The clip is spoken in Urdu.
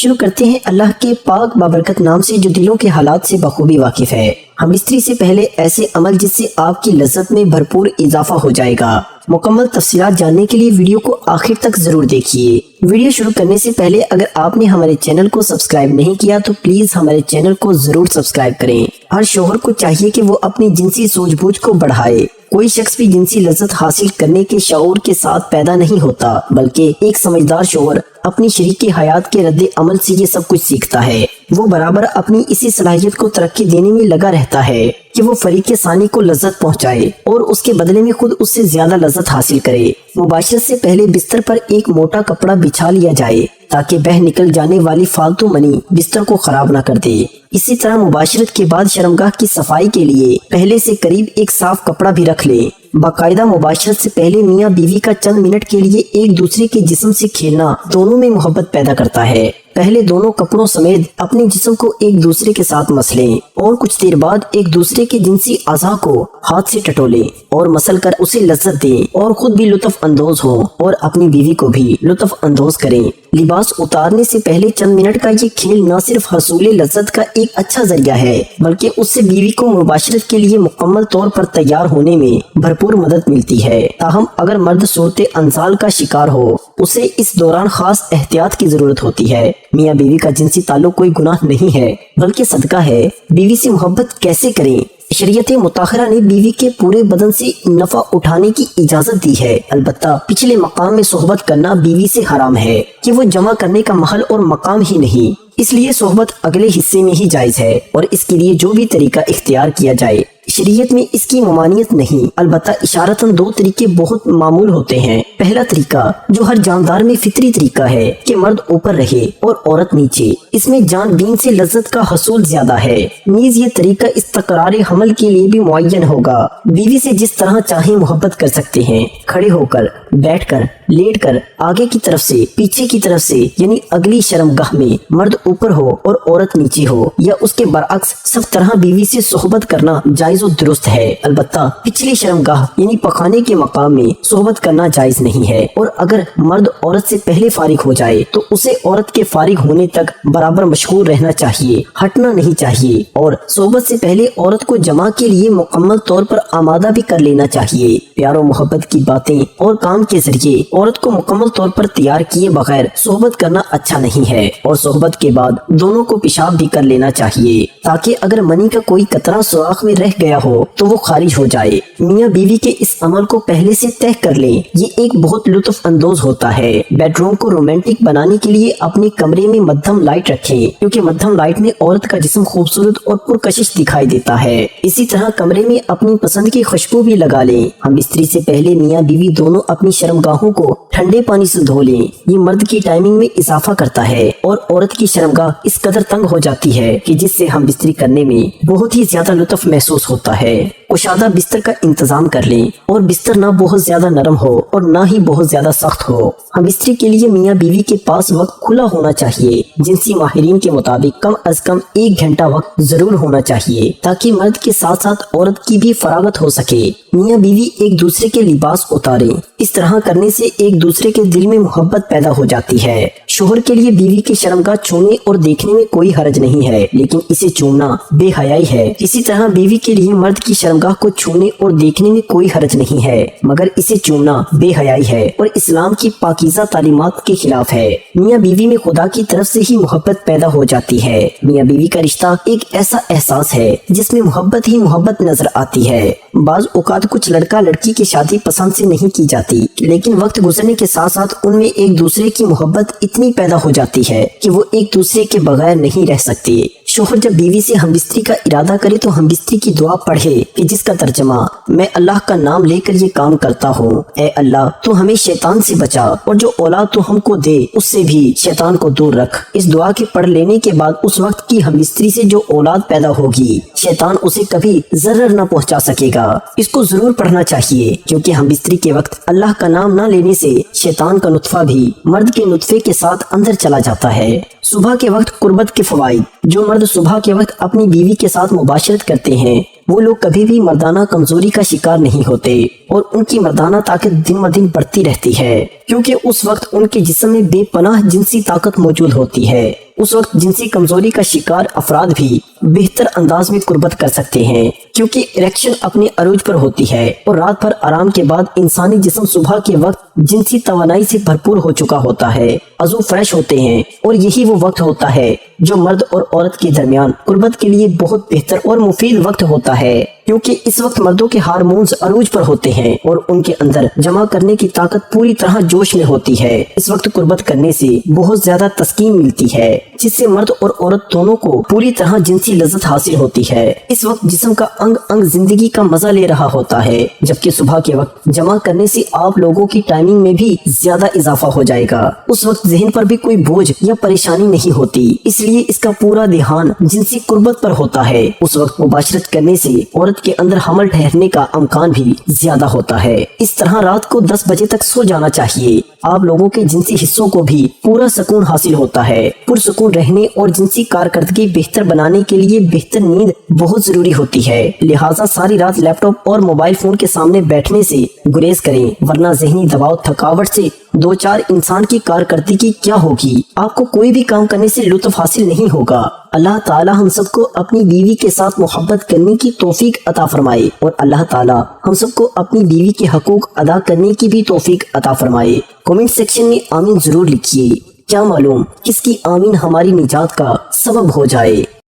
شروع کرتے ہیں اللہ کے پاک بابرکت نام سے جو دلوں کے حالات سے بخوبی واقف ہے۔ ہم بستری سے پہلے ایسے عمل جس سے آپ کی لذت میں بھرپور اضافہ ہو جائے گا۔ مکمل تفصیلات جاننے کے لیے ویڈیو کو آخر تک ضرور دیکھیے۔ ویڈیو شروع کرنے سے پہلے اگر آپ نے ہمارے چینل کو سبسکرائب نہیں کیا تو پلیز ہمارے چینل کو ضرور سبسکرائب کریں۔ ہر شوہر کو چاہیے کہ وہ اپنی جنسی سوچ بوجھ کو بڑھائے۔ کوئی شخص بھی جنسی لذت حاصل کرنے کے شعور کے ساتھ پیدا نہیں ہوتا، بلکہ ایک سمجھدار شوہر اپنی شریک حیات کے رد عمل سے یہ سب کچھ سیکھتا ہے۔ وہ برابر اپنی اسی صلاحیت کو ترقی دینے میں لگا رہتا ہے کہ وہ فریق ثانی کو لذت پہنچائے اور اس کے بدلے میں خود اس سے زیادہ لذت حاصل کرے۔ مباشرت سے پہلے بستر پر ایک موٹا کپڑا بچھا لیا جائے تاکہ بہہ نکل جانے والی فالتو منی بستر کو خراب نہ کر دے۔ اسی طرح مباشرت کے بعد شرمگاہ کی صفائی کے لیے پہلے سے قریب ایک صاف کپڑا بھی رکھ لیں۔ باقاعدہ مباشرت سے پہلے میاں بیوی کا چند منٹ کے لیے ایک دوسرے کے جسم سے کھیلنا دونوں میں محبت پیدا کرتا ہے۔ پہلے دونوں کپڑوں سمیت اپنے جسم کو ایک دوسرے کے ساتھ مسلیں اور کچھ دیر بعد ایک دوسرے کے جنسی اعضاء کو ہاتھ سے ٹٹولیں اور مسل کر اسے لذت دیں اور خود بھی لطف اندوز ہوں اور اپنی بیوی کو بھی لطف اندوز کریں۔ لباس اتارنے سے پہلے چند منٹ کا یہ کھیل نہ صرف حصول لذت کا ایک اچھا ذریعہ ہے بلکہ اس سے بیوی کو مباشرت کے لیے مکمل طور پر تیار ہونے میں بھرپور مدد ملتی ہے۔ تاہم اگر مرد صورت انزال کا شکار ہو اسے اس دوران خاص احتیاط کی ضرورت ہوتی ہے۔ میاں بیوی کا جنسی تعلق کوئی گناہ نہیں ہے بلکہ صدقہ ہے۔ بیوی سے محبت کیسے کریں؟ شریعت مطہرہ نے بیوی کے پورے بدن سے نفع اٹھانے کی اجازت دی ہے، البتہ پچھلے مقام میں صحبت کرنا بیوی سے حرام ہے کہ وہ جمع کرنے کا محل اور مقام ہی نہیں، اس لیے صحبت اگلے حصے میں ہی جائز ہے اور اس کے لیے جو بھی طریقہ اختیار کیا جائے شریعت میں اس کی ممانعت نہیں، البتہ اشارتاً دو طریقے بہت معمول ہوتے ہیں۔ پہلا طریقہ جو ہر جاندار میں فطری طریقہ ہے کہ مرد اوپر رہے اور عورت نیچے، اس میں جان بین سے لذت کا حصول زیادہ ہے۔ نیز یہ طریقہ استقرار حمل کے لیے بھی معین ہوگا۔ بیوی سے جس طرح چاہیں محبت کر سکتے ہیں، کھڑے ہو کر، بیٹھ کر، لیٹ کر، آگے کی طرف سے، پیچھے کی طرف سے، یعنی اگلی شرمگاہ میں مرد اوپر ہو اور عورت نیچے ہو یا اس کے برعکس، سب طرح بیوی سے صحبت کرنا جائز و درست ہے۔ البتہ پچھلی شرمگاہ یعنی پخانے کے مقام میں صحبت کرنا جائز نہیں ہے، اور اگر مرد عورت سے پہلے فارغ ہو جائے تو اسے عورت کے فارغ ہونے تک برابر مشغول رہنا چاہیے، ہٹنا نہیں چاہیے، اور صحبت سے پہلے عورت کو جماع کے لیے مکمل طور پر آمادہ بھی کر لینا چاہیے۔ پیار و محبت کی باتیں اور کام کے ذریعے عورت کو مکمل طور پر تیار کیے بغیر صحبت کرنا اچھا نہیں ہے، اور صحبت کے بعد دونوں کو پیشاب بھی کر لینا چاہیے تاکہ اگر منی کا کوئی قطرہ سوراخ میں رہ گیا ہو تو وہ خارج ہو جائے۔ میاں بیوی کے اس عمل کو پہلے سے طے کر لیں، یہ ایک بہت لطف اندوز ہوتا ہے۔ بیڈ روم کو رومانٹک بنانے کے لیے اپنے کمرے میں مدھم لائٹ رکھیں، کیونکہ مدھم لائٹ میں عورت کا جسم خوبصورت اور پرکشش دکھائی دیتا ہے۔ اسی طرح کمرے میں اپنی پسند کی خوشبو بھی لگا لیں۔ ہم بستری سے پہلے میاں بیوی دونوں اپنی شرمگاہوں کو ٹھنڈے پانی سے دھو لیں، یہ مرد کی ٹائمنگ میں اضافہ کرتا ہے اور عورت کی شرمگاہ اس قدر تنگ ہو جاتی ہے کہ جس سے ہم بستری کرنے میں بہت ہی زیادہ لطف محسوس ہوتا ہے۔ کشادہ بستر کا انتظام کر لیں اور بستر نہ بہت زیادہ نرم ہو اور نہ ہی بہت زیادہ سخت ہو۔ ہم بستری کے لیے میاں بیوی کے پاس وقت کھلا ہونا چاہیے۔ جنسی ماہرین کے مطابق کم از کم 1 گھنٹہ وقت ضرور ہونا چاہیے تاکہ مرد کے ساتھ ساتھ عورت کی بھی فراغت ہو سکے۔ میاں بیوی ایک دوسرے کے لباس اتاریں، اس طرح کرنے سے ایک دوسرے کے دل میں محبت پیدا ہو جاتی ہے۔ شوہر کے لیے بیوی کی شرمگاہ چھونے اور دیکھنے میں کوئی حرج نہیں ہے، لیکن اسے چومنا بے حیائی ہے۔ اسی طرح بیوی کے لیے مرد کی شرمگاہ کو چھونے اور دیکھنے میں کوئی حرج نہیں ہے، مگر اسے چومنا بے حیائی ہے اور اسلام کی پاکیزہ تعلیمات کے خلاف ہے۔ میاں بیوی میں خدا کی طرف سے ہی محبت پیدا ہو جاتی ہے۔ میاں بیوی کا رشتہ ایک ایسا احساس ہے جس میں محبت ہی محبت نظر آتی ہے۔ بعض اوقات کچھ لڑکا لڑکی کی شادی پسند سے نہیں کی جاتی، لیکن وقت گزرنے کے ساتھ ساتھ ان میں ایک دوسرے کی محبت اتنی پیدا ہو جاتی ہے کہ وہ ایک دوسرے کے بغیر نہیں رہ سکتے۔ شوہر جب بیوی سے ہم بستری کا ارادہ کرے تو ہم بستری کی دعا پڑھے کہ جس کا ترجمہ میں اللہ کا نام لے کر یہ کام کرتا ہوں، اے اللہ تو ہمیں شیطان سے بچا اور جو اولاد تو ہم کو دے اس سے بھی شیطان کو دور رکھ۔ اس دعا کے پڑھ لینے کے بعد اس وقت کی ہم بستری سے جو اولاد پیدا ہوگی شیطان اسے کبھی ضرر نہ پہنچا سکے گا۔ اس کو ضرور پڑھنا چاہیے کیونکہ ہم بستری کے وقت اللہ کا نام نہ لینے سے شیطان کا نطفہ بھی مرد کے نطفے کے ساتھ اندر چلا جاتا ہے۔ صبح کے وقت قربت کے فوائد۔ جو مرد صبح کے وقت اپنی بیوی کے ساتھ مباشرت کرتے ہیں وہ لوگ کبھی بھی مردانہ کمزوری کا شکار نہیں ہوتے اور ان کی مردانہ طاقت دن بدن بڑھتی رہتی ہے، کیونکہ اس وقت ان کے جسم میں بے پناہ جنسی طاقت موجود ہوتی ہے۔ اس وقت جنسی کمزوری کا شکار افراد بھی بہتر انداز میں قربت کر سکتے ہیں، کیونکہ اریکشن اپنے عروج پر ہوتی ہے اور رات بھر آرام کے بعد انسانی جسم صبح کے وقت جنسی توانائی سے بھرپور ہو چکا ہوتا ہے، عضو فریش ہوتے ہیں، اور یہی وہ وقت ہوتا ہے جو مرد اور عورت کے درمیان قربت کے لیے بہت بہتر اور مفید وقت ہوتا ہے، کیونکہ اس وقت مردوں کے ہارمونز عروج پر ہوتے ہیں اور ان کے اندر جمع کرنے کی طاقت پوری طرح جوش میں ہوتی ہے۔ اس وقت قربت کرنے سے بہت زیادہ تسکین ملتی ہے، جس سے مرد اور عورت دونوں کو پوری طرح جنسی لذت حاصل ہوتی ہے۔ اس وقت جسم کا انگ انگ زندگی کا مزہ لے رہا ہوتا ہے، جبکہ صبح کے وقت جمع کرنے سے آپ لوگوں کی ٹائمنگ میں بھی زیادہ اضافہ ہو جائے گا۔ اس وقت ذہن پر بھی کوئی بوجھ یا پریشانی نہیں ہوتی، اس لیے اس کا پورا دھیان جنسی قربت پر ہوتا ہے۔ اس وقت مباشرت کرنے سے عورت کے اندر حمل ٹھہرنے کا امکان بھی زیادہ ہوتا ہے۔ اس طرح رات کو 10 بجے تک سو جانا چاہیے۔ آپ لوگوں کے جنسی حصوں کو بھی پورا سکون حاصل ہوتا ہے۔ پرسکون رہنے اور جنسی کارکردگی بہتر بنانے کے لیے بہتر نیند بہت ضروری ہوتی ہے، لہٰذا ساری رات لیپ ٹاپ اور موبائل فون کے سامنے بیٹھنے سے گریز کریں، ورنہ ذہنی دباؤ تھکاوٹ سے دو چار انسان کی کارکردگی کیا ہوگی، آپ کو کوئی بھی کام کرنے سے لطف حاصل نہیں ہوگا۔ اللہ تعالی ہم سب کو اپنی بیوی کے ساتھ محبت کرنے کی توفیق عطا فرمائے، اور اللہ تعالی ہم سب کو اپنی بیوی کے حقوق ادا کرنے کی بھی توفیق عطا فرمائے۔ کمنٹ سیکشن میں آمین ضرور لکھیے، کیا معلوم کس کی آمین ہماری نجات کا سبب ہو جائے۔